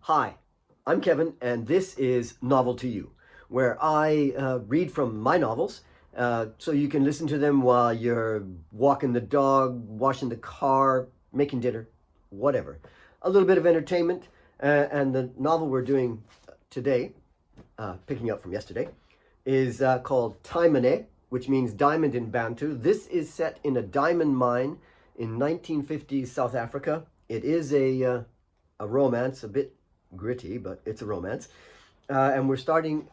Hi, I'm Kevin, and this is Novel to You, where I read from my novels so you can listen to them while you're walking the dog, washing the car, making dinner, whatever. A little bit of entertainment, and the novel we're doing today, picking up from yesterday, is called Taemane, which means diamond in Bantu. This is set in a diamond mine in 1950s South Africa. It is a romance, a bit gritty, but it's a romance. And we're starting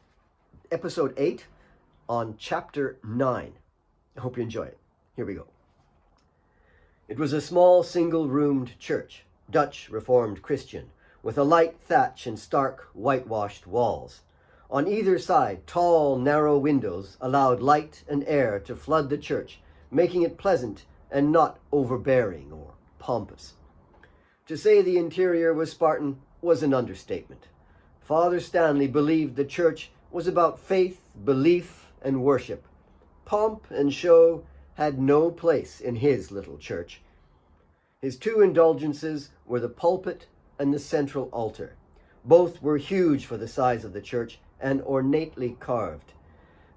episode 8 on chapter 9. I hope you enjoy it. Here we go. It was a small single-roomed church, Dutch Reformed Christian, with a light thatch and stark whitewashed walls. On either side, tall, narrow windows allowed light and air to flood the church, making it pleasant and not overbearing or pompous. To say the interior was Spartan was an understatement. Father Stanley believed the church was about faith, belief, and worship. Pomp and show had no place in his little church. His two indulgences were the pulpit and the central altar. Both were huge for the size of the church and ornately carved.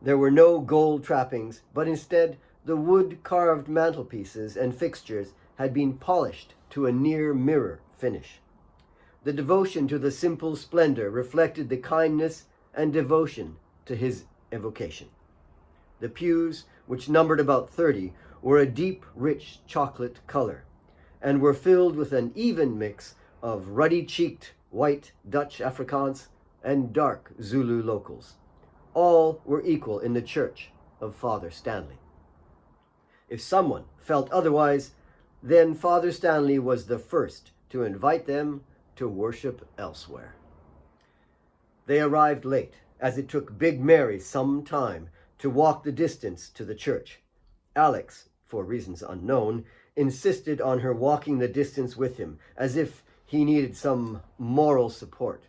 There were no gold trappings, but instead the wood-carved mantelpieces and fixtures had been polished to a near-mirror finish. The devotion to the simple splendor reflected the kindness and devotion to his evocation. The pews, which numbered about 30, were a deep, rich chocolate color, and were filled with an even mix of ruddy-cheeked white Dutch Afrikaans and dark Zulu locals. All were equal in the church of Father Stanley. If someone felt otherwise, then Father Stanley was the first to invite them to worship elsewhere. They arrived late, as it took Big Mary some time to walk the distance to the church. Alex, for reasons unknown, insisted on her walking the distance with him, as if he needed some moral support.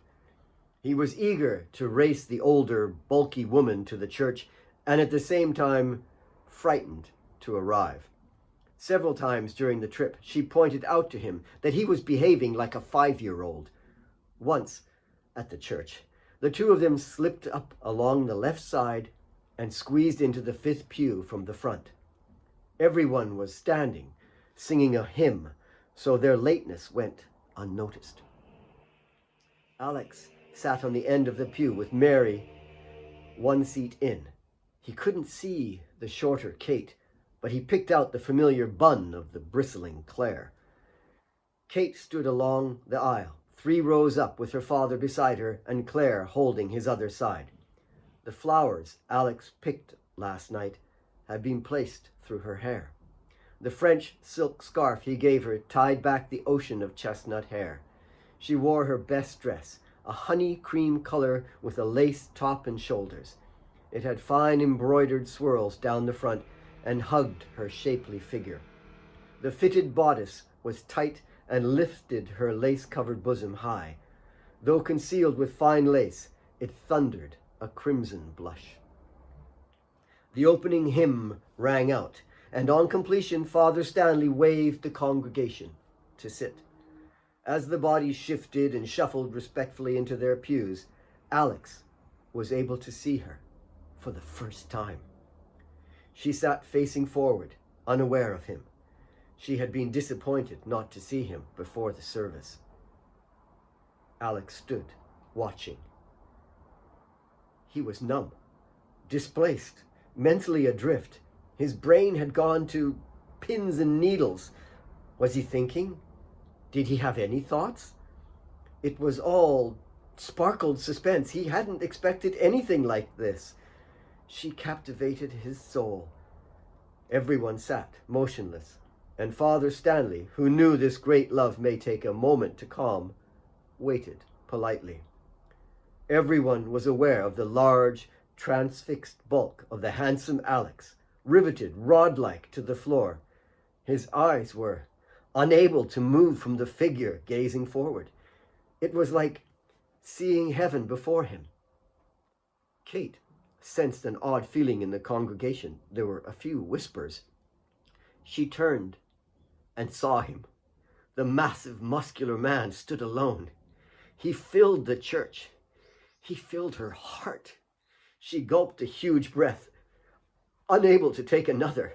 He was eager to race the older, bulky woman to the church, and at the same time frightened to arrive. Several times during the trip, she pointed out to him that he was behaving like a 5-year-old. Once, at the church, the two of them slipped up along the left side and squeezed into the 5th pew from the front. Everyone was standing, singing a hymn, so their lateness went unnoticed. Alex sat on the end of the pew with Mary one seat in. He couldn't see the shorter Kate, but he picked out the familiar bun of the bristling Claire. Kate stood along the aisle, 3 rows up, with her father beside her and Claire holding his other side. The flowers Alex picked last night had been placed through her hair. The French silk scarf he gave her tied back the ocean of chestnut hair. She wore her best dress, a honey cream color with a lace top and shoulders. It had fine embroidered swirls down the front and hugged her shapely figure. The fitted bodice was tight and lifted her lace-covered bosom high. Though concealed with fine lace, it thundered a crimson blush. The opening hymn rang out, and on completion, Father Stanley waved the congregation to sit. As the bodies shifted and shuffled respectfully into their pews, Alex was able to see her for the first time. She sat facing forward, unaware of him. She had been disappointed not to see him before the service. Alex stood, watching. He was numb, displaced, mentally adrift. His brain had gone to pins and needles. Was he thinking? Did he have any thoughts? It was all sparkled suspense. He hadn't expected anything like this. She captivated his soul. Everyone sat, motionless, and Father Stanley, who knew this great love may take a moment to calm, waited politely. Everyone was aware of the large, transfixed bulk of the handsome Alex, riveted rod-like to the floor. His eyes were unable to move from the figure gazing forward. It was like seeing heaven before him. Kate sensed an odd feeling in the congregation. There were a few whispers. She turned and saw him. The massive, muscular man stood alone. He filled the church. He filled her heart. She gulped a huge breath, unable to take another.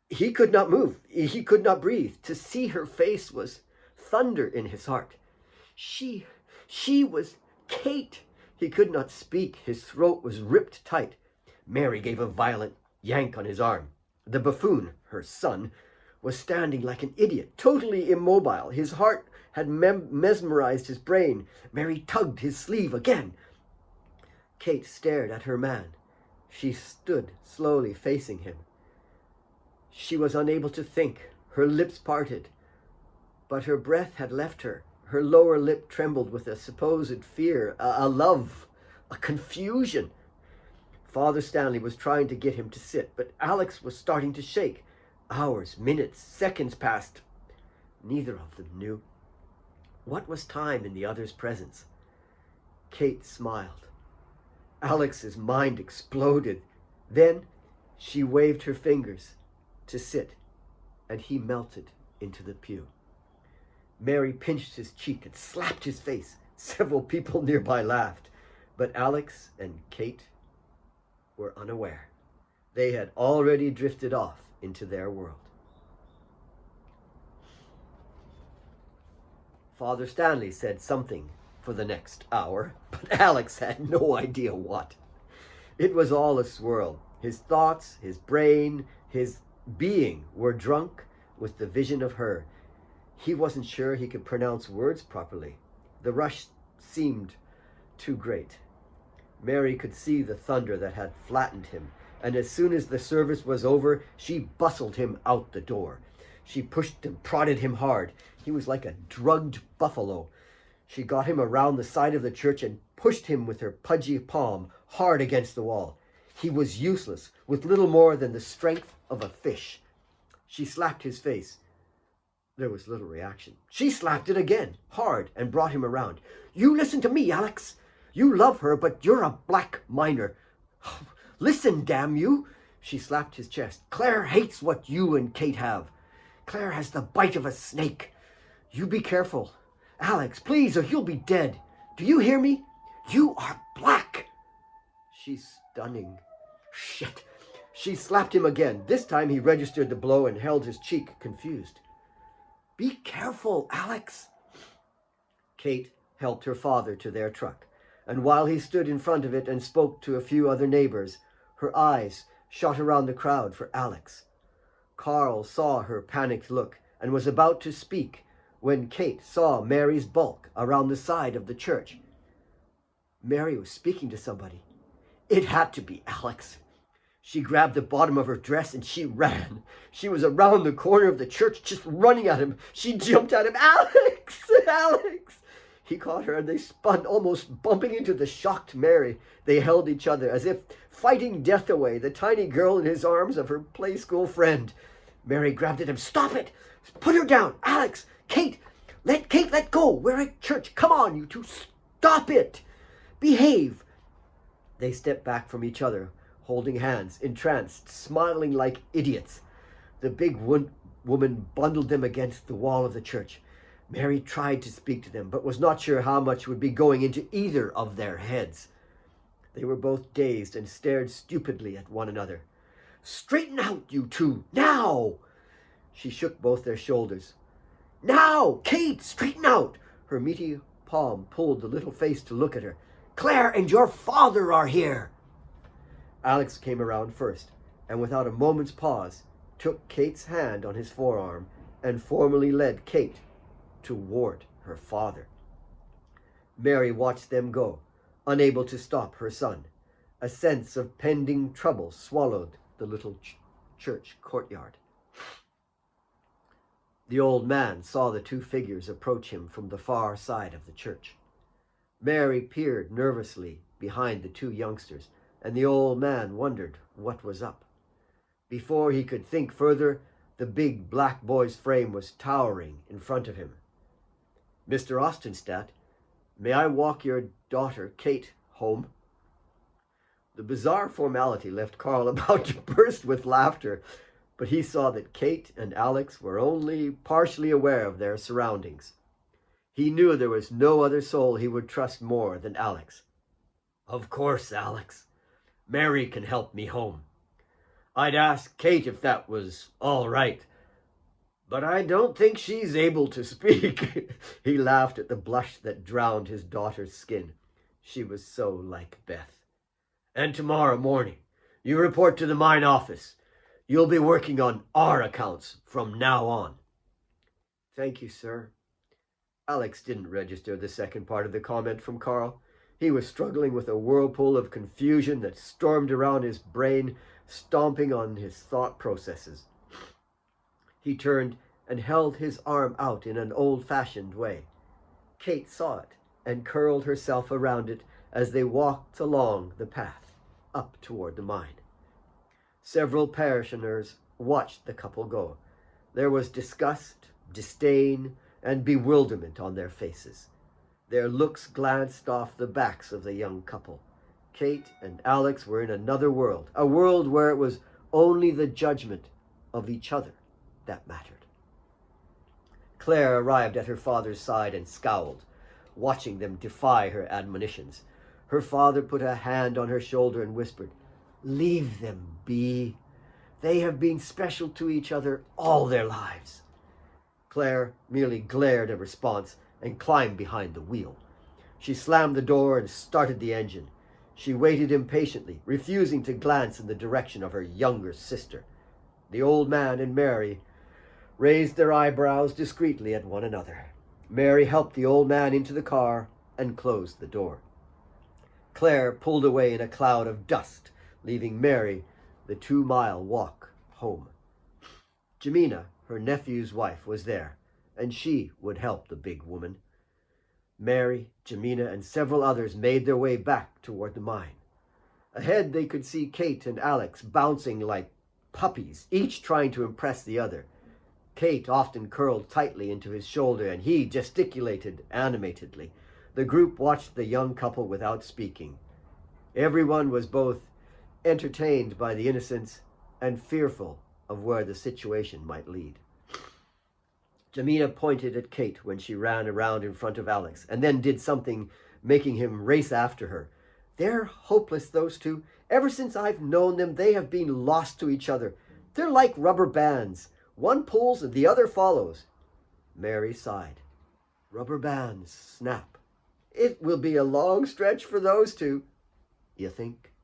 He could not move. He could not breathe. To see her face was thunder in his heart. She was Kate. He could not speak. His throat was ripped tight. Mary gave a violent yank on his arm. The buffoon, her son, was standing like an idiot, totally immobile. His heart had mesmerized his brain. Mary tugged his sleeve again. Kate stared at her man. She stood slowly facing him. She was unable to think. Her lips parted, but her breath had left her. Her lower lip trembled with a supposed fear, a love, a confusion. Father Stanley was trying to get him to sit, but Alex was starting to shake. Hours, minutes, seconds passed. Neither of them knew. What was time in the other's presence? Kate smiled. Alex's mind exploded. Then she waved her fingers to sit, and he melted into the pew. Mary pinched his cheek and slapped his face. Several people nearby laughed, but Alex and Kate were unaware. They had already drifted off into their world. Father Stanley said something for the next hour, but Alex had no idea what. It was all a swirl. His thoughts, his brain, his being were drunk with the vision of her. He wasn't sure he could pronounce words properly. The rush seemed too great. Mary could see the thunder that had flattened him, and as soon as the service was over, she bustled him out the door. She pushed and prodded him hard. He was like a drugged buffalo. She got him around the side of the church and pushed him with her pudgy palm hard against the wall. He was useless, with little more than the strength of a fish. She slapped his face. There was little reaction. She slapped it again, hard, and brought him around. You listen to me, Alex. You love her, but you're a black miner. Listen, damn you. She slapped his chest. Claire hates what you and Kate have. Claire has the bite of a snake. You be careful. Alex, please, or you'll be dead. Do you hear me? You are black. She's stunning. Shit. She slapped him again. This time he registered the blow and held his cheek, confused. Be careful, Alex. Kate helped her father to their truck, and while he stood in front of it and spoke to a few other neighbors, her eyes shot around the crowd for Alex. Carl saw her panicked look and was about to speak when Kate saw Mary's bulk around the side of the church. Mary was speaking to somebody. It had to be Alex. She grabbed the bottom of her dress and she ran. She was around the corner of the church, just running at him. She jumped at him. Alex! Alex! He caught her and they spun, almost bumping into the shocked Mary. They held each other as if fighting death away, the tiny girl in his arms of her play school friend. Mary grabbed at him. Stop it! Put her down! Alex! Kate! Let go! We're at church! Come on, you two! Stop it! Behave! They stepped back from each other, holding hands, entranced, smiling like idiots. The big woman bundled them against the wall of the church. Mary tried to speak to them, but was not sure how much would be going into either of their heads. They were both dazed and stared stupidly at one another. Straighten out, you two, now! She shook both their shoulders. Now, Kate, straighten out! Her meaty palm pulled the little face to look at her. Claire and your father are here! Alex came around first, and without a moment's pause, took Kate's hand on his forearm and formally led Kate toward her father. Mary watched them go, unable to stop her son. A sense of pending trouble swallowed the little church courtyard. The old man saw the two figures approach him from the far side of the church. Mary peered nervously behind the two youngsters, and the old man wondered what was up. Before he could think further, the big black boy's frame was towering in front of him. Mr. Ostenstadt, may I walk your daughter, Kate, home? The bizarre formality left Carl about to burst with laughter, but he saw that Kate and Alex were only partially aware of their surroundings. He knew there was no other soul he would trust more than Alex. "Of course, Alex. Mary can help me home. I'd ask Kate if that was all right, but I don't think she's able to speak." He laughed at the blush that drowned his daughter's skin. She was so like Beth. "And tomorrow morning, you report to the mine office. You'll be working on our accounts from now on." "Thank you, sir." Alex didn't register the second part of the comment from Carl. He was struggling with a whirlpool of confusion that stormed around his brain, stomping on his thought processes. He turned and held his arm out in an old-fashioned way. Kate saw it and curled herself around it as they walked along the path up toward the mine. Several parishioners watched the couple go. There was disgust, disdain, and bewilderment on their faces. Their looks glanced off the backs of the young couple. Kate and Alex were in another world, a world where it was only the judgment of each other that mattered. Claire arrived at her father's side and scowled, watching them defy her admonitions. Her father put a hand on her shoulder and whispered, "Leave them be. They have been special to each other all their lives." Claire merely glared a response and climbed behind the wheel. She slammed the door and started the engine. She waited impatiently, refusing to glance in the direction of her younger sister. The old man and Mary raised their eyebrows discreetly at one another. Mary helped the old man into the car and closed the door. Claire pulled away in a cloud of dust, leaving Mary the 2-mile walk home. Jemina, her nephew's wife, was there, and she would help the big woman. Mary, Jemina, and several others made their way back toward the mine. Ahead they could see Kate and Alex bouncing like puppies, each trying to impress the other. Kate often curled tightly into his shoulder, and he gesticulated animatedly. The group watched the young couple without speaking. Everyone was both entertained by the innocence and fearful of where the situation might lead. Jemina pointed at Kate when she ran around in front of Alex, and then did something making him race after her. "They're hopeless, those two. Ever since I've known them, they have been lost to each other. They're like rubber bands. One pulls and the other follows." Mary sighed. "Rubber bands snap. It will be a long stretch for those two." "You think?"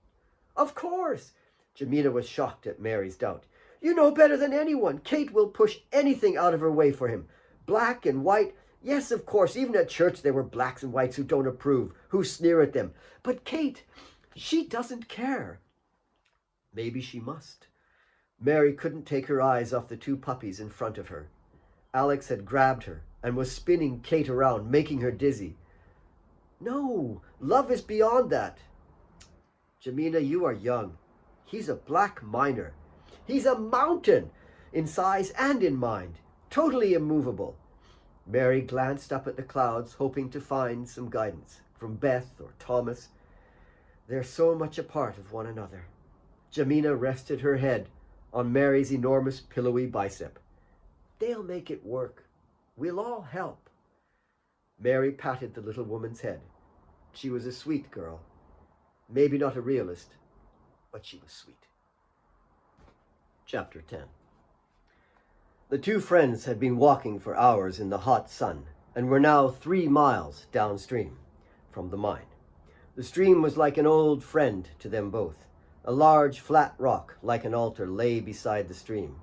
"Of course." Jemina was shocked at Mary's doubt. "You know better than anyone. Kate will push anything out of her way for him. Black and white. Yes, of course, even at church there were blacks and whites who don't approve, who sneer at them. But Kate, she doesn't care." Maybe she must. Mary couldn't take her eyes off the 2 puppies in front of her. Alex had grabbed her and was spinning Kate around, making her dizzy. "No, love is beyond that." "Jemina, you are young. He's a black miner. He's a mountain, in size and in mind, totally immovable." Mary glanced up at the clouds, hoping to find some guidance from Beth or Thomas. They're so much a part of one another. Jemina rested her head on Mary's enormous pillowy bicep. "They'll make it work. We'll all help." Mary patted the little woman's head. She was a sweet girl. Maybe not a realist, but she was sweet. Chapter 10. The 2 friends had been walking for hours in the hot sun and were now 3 miles downstream from the mine. The stream was like an old friend to them both. A large flat rock like an altar lay beside the stream.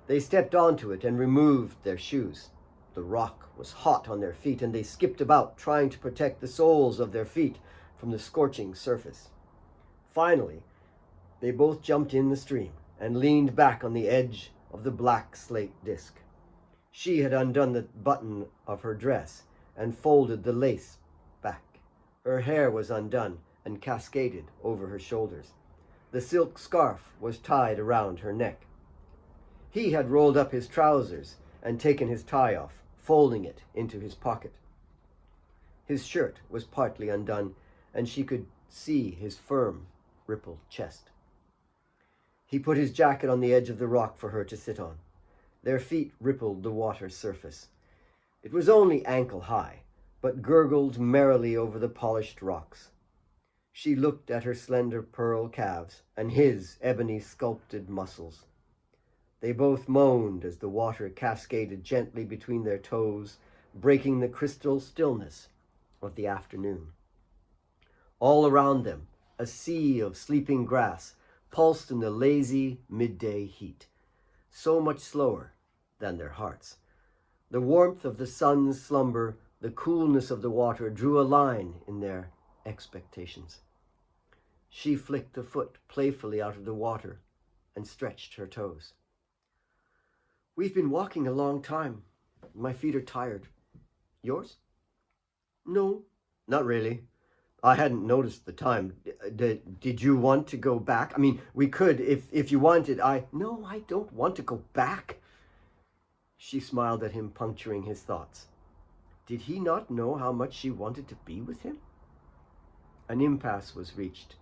They stepped onto it and removed their shoes. The rock was hot on their feet, and they skipped about trying to protect the soles of their feet from the scorching surface. Finally, they both jumped in the stream and leaned back on the edge of the black slate disc. She had undone the button of her dress and folded the lace back. Her hair was undone and cascaded over her shoulders. The silk scarf was tied around her neck. He had rolled up his trousers and taken his tie off, folding it into his pocket. His shirt was partly undone, and she could see his firm, rippled chest. He put his jacket on the edge of the rock for her to sit on. Their feet rippled the water's surface. It was only ankle high, but gurgled merrily over the polished rocks. She looked at her slender pearl calves and his ebony sculpted muscles. They both moaned as the water cascaded gently between their toes, breaking the crystal stillness of the afternoon. All around them, a sea of sleeping grass pulsed in the lazy midday heat, so much slower than their hearts. The warmth of the sun's slumber, the coolness of the water drew a line in their expectations. She flicked a foot playfully out of the water and stretched her toes. "We've been walking a long time. My feet are tired. Yours?" "No, not really. I hadn't noticed the time. Did you want to go back? I mean, we could if you wanted. No, I don't want to go back." She smiled at him, puncturing his thoughts. Did he not know how much she wanted to be with him? An impasse was reached,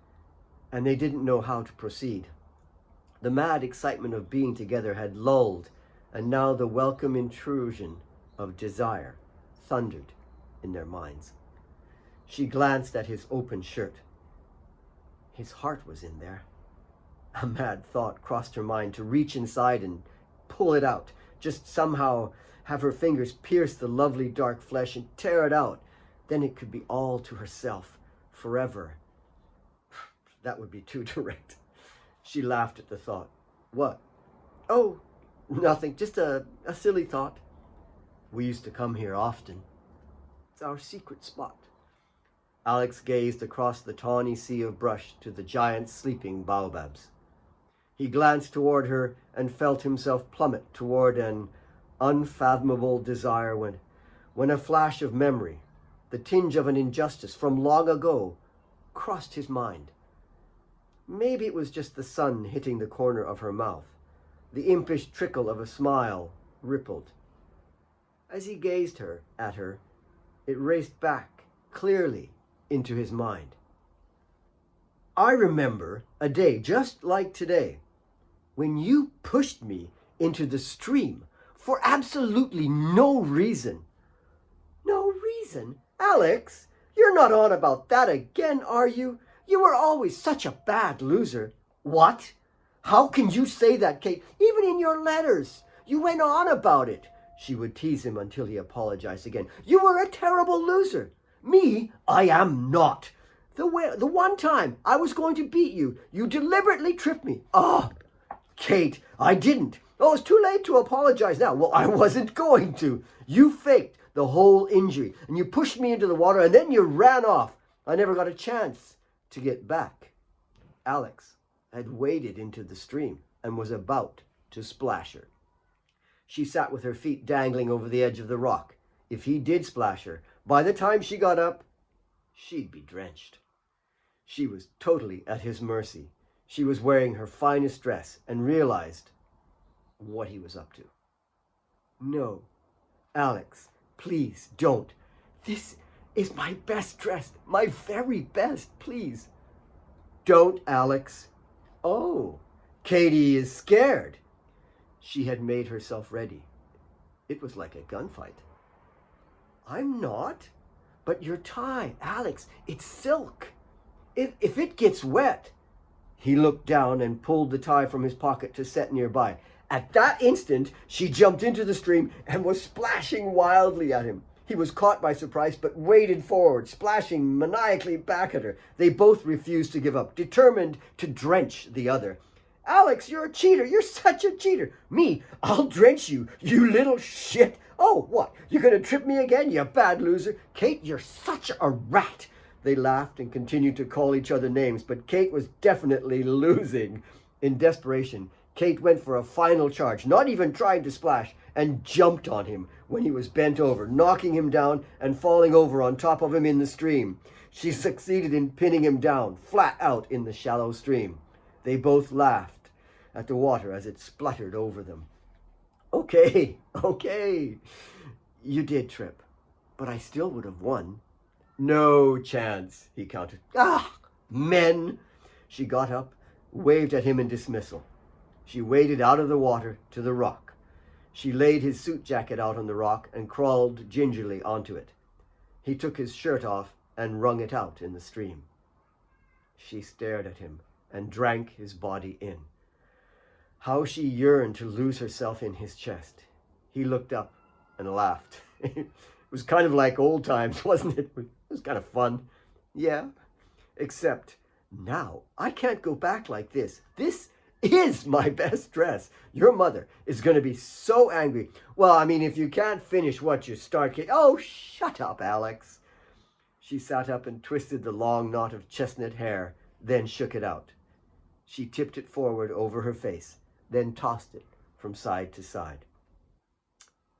and they didn't know how to proceed. The mad excitement of being together had lulled, and now the welcome intrusion of desire thundered in their minds. She glanced at his open shirt. His heart was in there. A mad thought crossed her mind to reach inside and pull it out, just somehow have her fingers pierce the lovely dark flesh and tear it out. Then it could be all to herself, forever. That would be too direct. She laughed at the thought. "What?" "Oh, nothing, just a silly thought. We used to come here often. It's our secret spot." Alex gazed across the tawny sea of brush to the giant sleeping baobabs. He glanced toward her and felt himself plummet toward an unfathomable desire when a flash of memory, the tinge of an injustice from long ago, crossed his mind. Maybe it was just the sun hitting the corner of her mouth. The impish trickle of a smile rippled. As he gazed at her, it raced back clearly into his mind. "I remember a day just like today when you pushed me into the stream for absolutely no reason." "No reason? Alex, you're not on about that again, are you? You were always such a bad loser." "What? How can you say that, Kate? Even in your letters, you went on about it." She would tease him until he apologized again. "You were a terrible loser." "Me? I am not. The one time I was going to beat you, you deliberately tripped me." "Oh, Kate, I didn't." "Oh, it's too late to apologize now." "Well, I wasn't going to. You faked the whole injury, and you pushed me into the water, and then you ran off. I never got a chance to get back." Alex had waded into the stream and was about to splash her. She sat with her feet dangling over the edge of the rock. If he did splash her, by the time she got up, she'd be drenched. She was totally at his mercy. She was wearing her finest dress and realized what he was up to. "No, Alex, please don't. This is my best dress, my very best, please." "Don't, Alex." "Oh, Katie is scared." She had made herself ready. It was like a gunfight. "I'm not." "But your tie, Alex, it's silk. If it gets wet." He looked down and pulled the tie from his pocket to set nearby. At that instant, she jumped into the stream and was splashing wildly at him. He was caught by surprise, but waded forward, splashing maniacally back at her. They both refused to give up, determined to drench the other. "Alex, you're a cheater. You're such a cheater." "Me? I'll drench you, you little shit." "Oh, what? You're going to trip me again, you bad loser." "Kate, you're such a rat." They laughed and continued to call each other names, but Kate was definitely losing. In desperation, Kate went for a final charge, not even trying to splash, and jumped on him when he was bent over, knocking him down and falling over on top of him in the stream. She succeeded in pinning him down, flat out in the shallow stream. They both laughed at the water as it spluttered over them. Okay. You did trip, but I still would have won." "No chance," he countered. "Ah, men!" She got up, waved at him in dismissal. She waded out of the water to the rock. She laid his suit jacket out on the rock and crawled gingerly onto it. He took his shirt off and wrung it out in the stream. She stared at him and drank his body in. How she yearned to lose herself in his chest. He looked up and laughed. It was kind of like old times, wasn't it? It was kind of fun. Yeah, except now I can't go back like this. This is my best dress. Your mother is going to be so angry. Well, I mean, if you can't finish what you start... Oh, shut up, Alex. She sat up and twisted the long knot of chestnut hair, then shook it out. She tipped it forward over her face, then tossed it from side to side.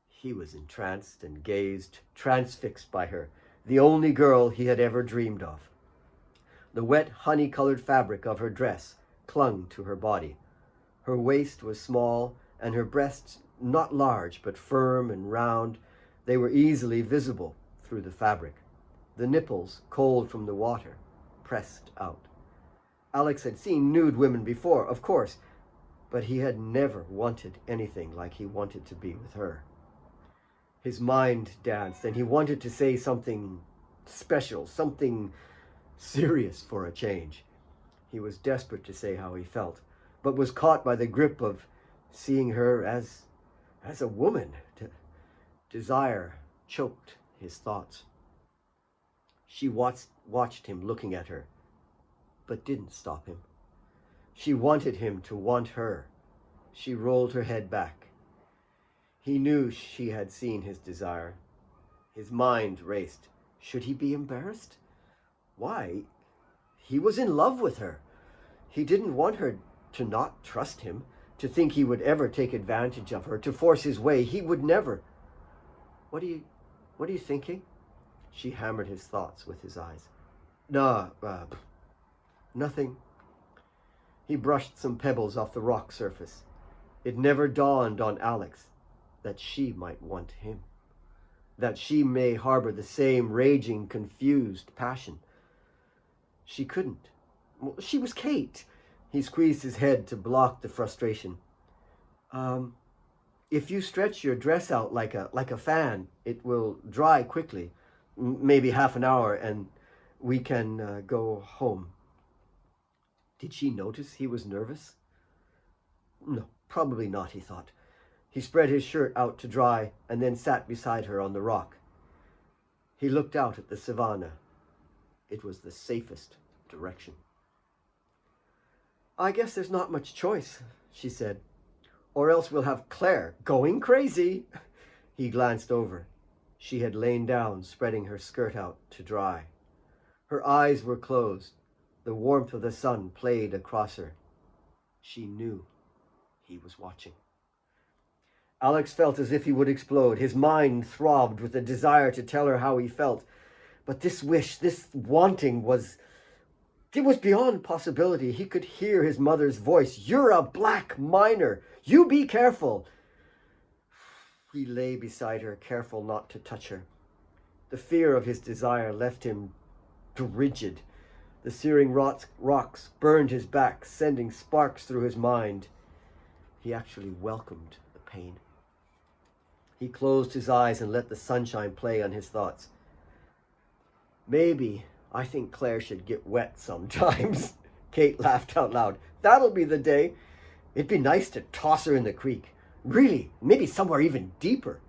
He was entranced and gazed, transfixed by her, the only girl he had ever dreamed of. The wet, honey-colored fabric of her dress clung to her body. Her waist was small, and her breasts not large, but firm and round. They were easily visible through the fabric. The nipples, cold from the water, pressed out. Alex had seen nude women before, of course, but he had never wanted anything like he wanted to be with her. His mind danced, and he wanted to say something special, something serious for a change. He was desperate to say how he felt, but was caught by the grip of seeing her as a woman. Desire choked his thoughts. She watched him looking at her, but didn't stop him. She wanted him to want her. She rolled her head back. He knew she had seen his desire. His mind raced. Should he be embarrassed? Why? He was in love with her. He didn't want her to not trust him, to think he would ever take advantage of her, to force his way. He would never. What are you thinking? She hammered his thoughts with his eyes. No, nothing. He brushed some pebbles off the rock surface. It never dawned on Alex that she might want him, that she may harbor the same raging, confused passion. She couldn't. She was Kate. He squeezed his head to block the frustration. If you stretch your dress out like a fan, it will dry quickly, maybe half an hour, and we can go home. Did she notice he was nervous? No, probably not, he thought. He spread his shirt out to dry and then sat beside her on the rock. He looked out at the savannah. It was the safest direction. I guess there's not much choice, she said, or else we'll have Claire going crazy. He glanced over. She had lain down, spreading her skirt out to dry. Her eyes were closed. The warmth of the sun played across her. She knew he was watching. Alex felt as if he would explode. His mind throbbed with a desire to tell her how he felt. But this wish, this wanting it was beyond possibility. He could hear his mother's voice. You're a black miner. You be careful. He lay beside her, careful not to touch her. The fear of his desire left him rigid. The searing rocks burned his back, sending sparks through his mind. He actually welcomed the pain. He closed his eyes and let the sunshine play on his thoughts. Maybe I think Claire should get wet sometimes. Kate laughed out loud. That'll be the day. It'd be nice to toss her in the creek. Really, maybe somewhere even deeper.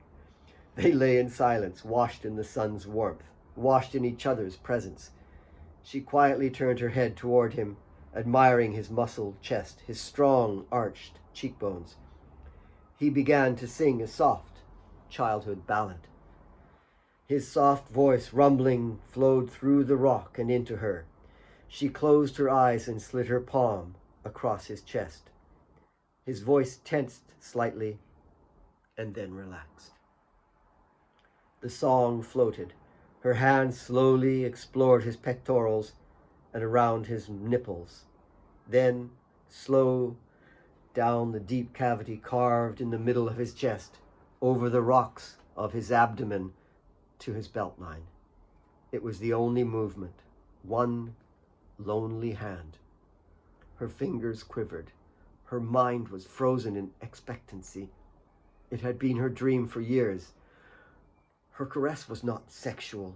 They lay in silence, washed in the sun's warmth, washed in each other's presence. She quietly turned her head toward him, admiring his muscled chest, his strong, arched cheekbones. He began to sing a soft childhood ballad. His soft voice, rumbling, flowed through the rock and into her. She closed her eyes and slid her palm across his chest. His voice tensed slightly and then relaxed. The song floated. Her hands slowly explored his pectorals and around his nipples. Then, slow down the deep cavity carved in the middle of his chest, over the rocks of his abdomen to his belt line. It was the only movement, one lonely hand. Her fingers quivered. Her mind was frozen in expectancy. It had been her dream for years. Her caress was not sexual.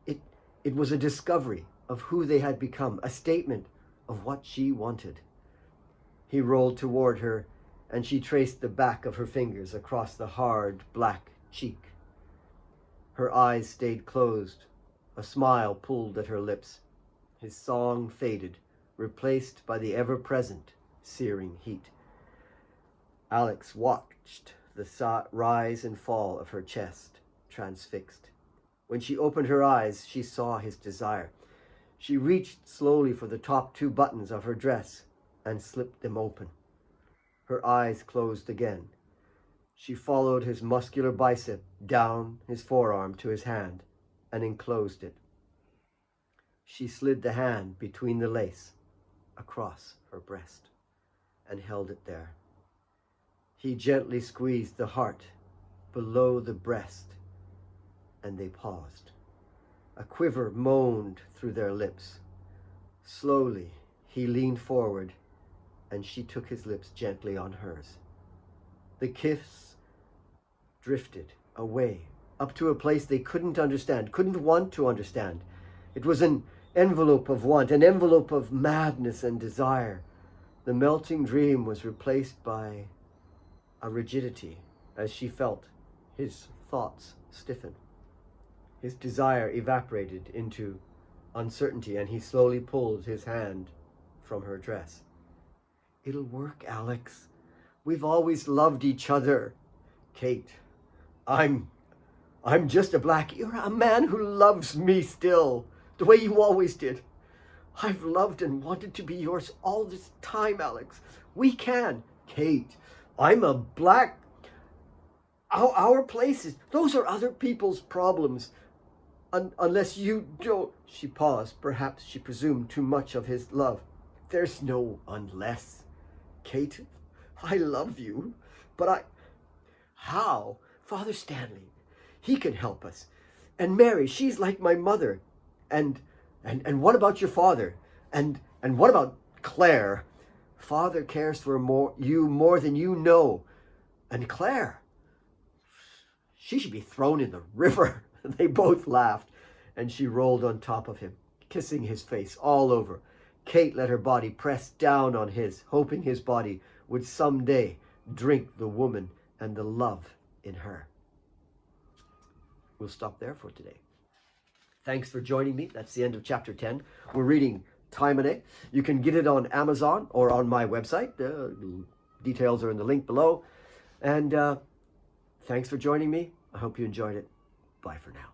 It was a discovery of who they had become, a statement of what she wanted. He rolled toward her, and she traced the back of her fingers across the hard, black cheek. Her eyes stayed closed. A smile pulled at her lips. His song faded, replaced by the ever-present, searing heat. Alex watched the rise and fall of her chest, transfixed. When she opened her eyes, she saw his desire. She reached slowly for the top 2 buttons of her dress and slipped them open. Her eyes closed again. She followed his muscular bicep down his forearm to his hand and enclosed it. She slid the hand between the lace across her breast and held it there. He gently squeezed the heart below the breast, and they paused. A quiver moaned through their lips. Slowly, he leaned forward, and she took his lips gently on hers. The kiss drifted away, up to a place they couldn't understand, couldn't want to understand. It was an envelope of want, an envelope of madness and desire. The melting dream was replaced by a rigidity as she felt his thoughts stiffen. His desire evaporated into uncertainty, and he slowly pulled his hand from her dress. "It'll work, Alex. We've always loved each other." "Kate, I'm just a black. You're a man who loves me still, the way you always did. I've loved and wanted to be yours all this time, Alex. We can." "Kate, I'm a black. Our places, those are other people's problems. Unless you don't." She paused. Perhaps she presumed too much of his love. "There's no unless. Kate, I love you, but How? Father Stanley, he can help us. And Mary, she's like my mother. And what about your father? And what about Claire? Father cares for you more than you know. And Claire, she should be thrown in the river." They both laughed, and she rolled on top of him, kissing his face all over. Kate let her body press down on his, hoping his body would someday drink the woman and the love in her. We'll stop there for today. Thanks for joining me. That's the end of chapter 10. We're reading Taemane. You can get it on Amazon or on my website. Details are in the link below. And thanks for joining me. I hope you enjoyed it. Bye for now.